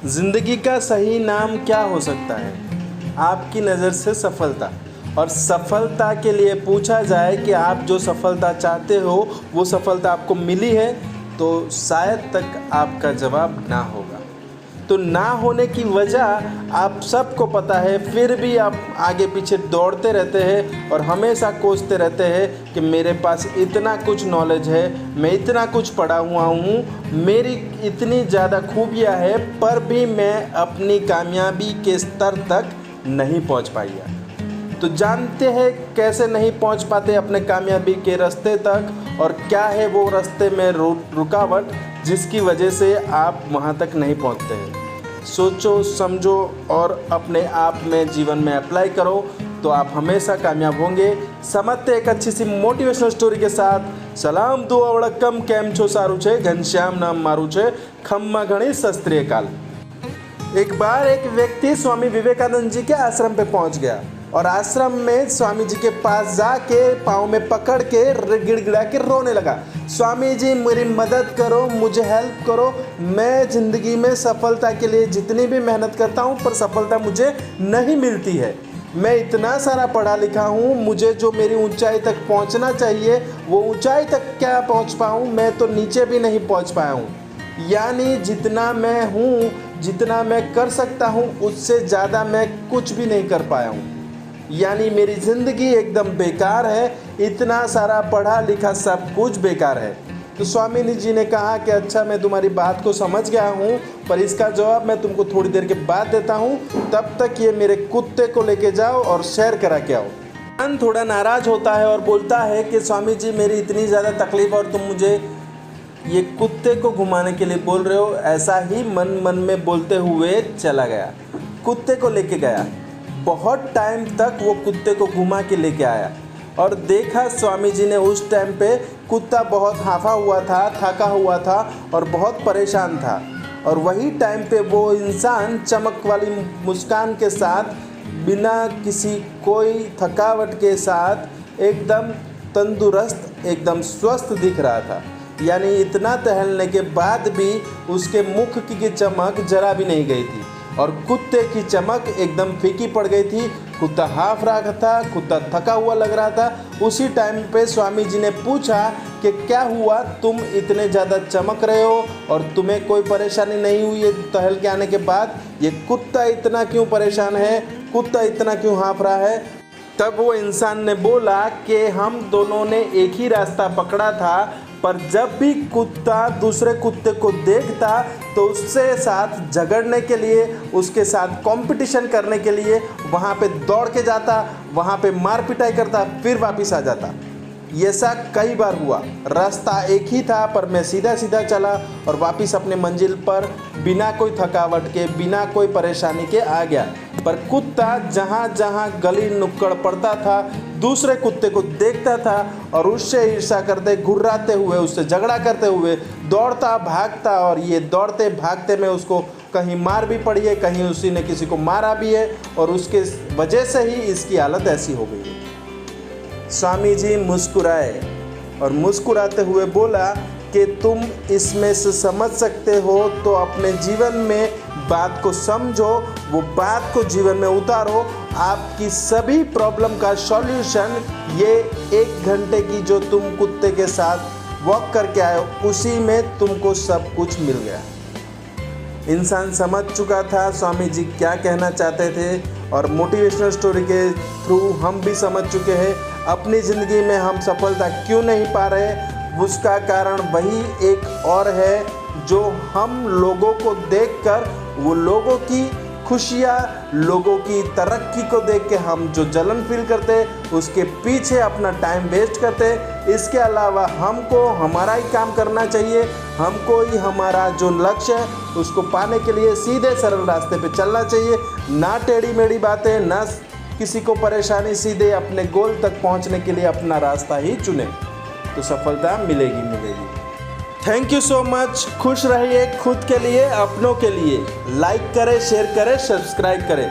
जिंदगी का सही नाम क्या हो सकता है? आपकी नज़र से सफलता। और सफलता के लिए पूछा जाए कि आप जो सफलता चाहते हो वो सफलता आपको मिली है, तो शायद तक आपका जवाब ना होगा। तो ना होने की वजह आप सबको पता है, फिर भी आप आगे पीछे दौड़ते रहते हैं और हमेशा कोसते रहते हैं कि मेरे पास इतना कुछ नॉलेज है, मैं इतना कुछ पढ़ा हुआ हूँ, मेरी इतनी ज़्यादा खूबियाँ हैं, पर भी मैं अपनी कामयाबी के स्तर तक नहीं पहुँच पाया। तो जानते हैं कैसे नहीं पहुंच पाते अपने कामयाबी के रास्ते तक, और क्या है वो रास्ते में रुकावट जिसकी वजह से आप वहां तक नहीं पहुंचते हैं। सोचो, समझो और अपने आप में जीवन में अप्लाई करो तो आप हमेशा कामयाब होंगे। समझते एक अच्छी सी मोटिवेशनल स्टोरी के साथ। सलाम दुआ वड़क्कम, केम छो सारू छे, घनश्याम नाम मारू छे, खम्मा घणी सत श्री अकाल। एक बार एक व्यक्ति स्वामी विवेकानंद जी के आश्रम पे पहुंच गया और आश्रम में स्वामी जी के पास जाके पाँव में पकड़ के गिड़गिड़ा के रोने लगा। स्वामी जी मेरी मदद करो, मुझे हेल्प करो, मैं ज़िंदगी में सफलता के लिए जितनी भी मेहनत करता हूँ पर सफलता मुझे नहीं मिलती है। मैं इतना सारा पढ़ा लिखा हूँ, मुझे जो मेरी ऊंचाई तक पहुँचना चाहिए वो ऊंचाई तक क्या पहुँच पाऊँ, मैं तो नीचे भी नहीं पहुँच पाया हूँ। यानी जितना मैं हूँ, जितना मैं कर सकता हूँ, उससे ज़्यादा मैं कुछ भी नहीं कर पाया हूँ। यानी मेरी ज़िंदगी एकदम बेकार है, इतना सारा पढ़ा लिखा सब कुछ बेकार है। तो स्वामी जी ने कहा कि अच्छा, मैं तुम्हारी बात को समझ गया हूँ, पर इसका जवाब मैं तुमको थोड़ी देर के बाद देता हूँ, तब तक ये मेरे कुत्ते को लेके जाओ और सैर करा के आओ। मन थोड़ा नाराज़ होता है और बोलता है कि स्वामी जी मेरी इतनी ज़्यादा तकलीफ़ और तुम मुझे ये कुत्ते को घुमाने के लिए बोल रहे हो। ऐसा ही मन मन में बोलते हुए चला गया, कुत्ते को लेके गया। बहुत टाइम तक वो कुत्ते को घुमा के लेके आया और देखा स्वामी जी ने उस टाइम पे कुत्ता बहुत हाफा हुआ था, थका हुआ था और बहुत परेशान था। और वही टाइम पे वो इंसान चमक वाली मुस्कान के साथ, बिना किसी कोई थकावट के साथ, एकदम तंदुरुस्त, एकदम स्वस्थ दिख रहा था। यानी इतना टहलने के बाद भी उसके मुख की चमक जरा भी नहीं गई थी और कुत्ते की चमक एकदम फीकी पड़ गई थी। कुत्ता हाफ रहा था, कुत्ता थका हुआ लग रहा था। उसी टाइम पे स्वामी जी ने पूछा कि क्या हुआ, तुम इतने ज़्यादा चमक रहे हो और तुम्हें कोई परेशानी नहीं हुई है टहल के आने के बाद? ये कुत्ता इतना क्यों परेशान है, कुत्ता इतना क्यों हाँफ रहा है? तब वो इंसान ने बोला कि हम दोनों ने एक ही रास्ता पकड़ा था, पर जब भी कुत्ता दूसरे कुत्ते को देखता तो उससे साथ झगड़ने के लिए, उसके साथ कंपटीशन करने के लिए वहाँ पे दौड़ के जाता, वहाँ पे मार पिटाई करता, फिर वापस आ जाता। ऐसा कई बार हुआ। रास्ता एक ही था पर मैं सीधा सीधा चला और वापस अपने मंजिल पर बिना कोई थकावट के, बिना कोई परेशानी के आ गया। पर कुत्ता जहाँ जहाँ गली नुक्कड़ पड़ता था, दूसरे कुत्ते को देखता था और उससे ईर्ष्या करते, घुर्राते हुए, उससे झगड़ा करते हुए दौड़ता भागता। और ये दौड़ते भागते में उसको कहीं मार भी पड़ी है, कहीं उसी ने किसी को मारा भी है और उसके वजह से ही इसकी हालत ऐसी हो गई है। स्वामी जी मुस्कुराए और मुस्कुराते हुए बोला कि तुम इसमें से समझ सकते हो तो अपने जीवन में बात को समझो, वो बात को जीवन में उतारो। आपकी सभी प्रॉब्लम का सॉल्यूशन ये 1 घंटे की जो तुम कुत्ते के साथ वॉक करके आए हो, उसी में तुमको सब कुछ मिल गया। इंसान समझ चुका था स्वामी जी क्या कहना चाहते थे और मोटिवेशनल स्टोरी के थ्रू हम भी समझ चुके हैं अपनी ज़िंदगी में हम सफलता क्यों नहीं पा रहे। उसका कारण वही एक और है, जो हम लोगों को देखकर, वो लोगों की खुशियाँ, लोगों की तरक्की को देख के हम जो जलन फील करते, उसके पीछे अपना टाइम वेस्ट करते। इसके अलावा हमको हमारा ही काम करना चाहिए, हमको ही हमारा जो लक्ष्य है उसको पाने के लिए सीधे सरल रास्ते पे चलना चाहिए, ना टेढ़ी मेढ़ी बातें, ना किसी को परेशानी, सीधे अपने गोल तक पहुंचने के लिए अपना रास्ता ही चुने तो सफलता मिलेगी मिलेगी। Thank you so much. खुश रहिए, खुद के लिए, अपनों के लिए। लाइक करें, शेयर करें, सब्सक्राइब करें।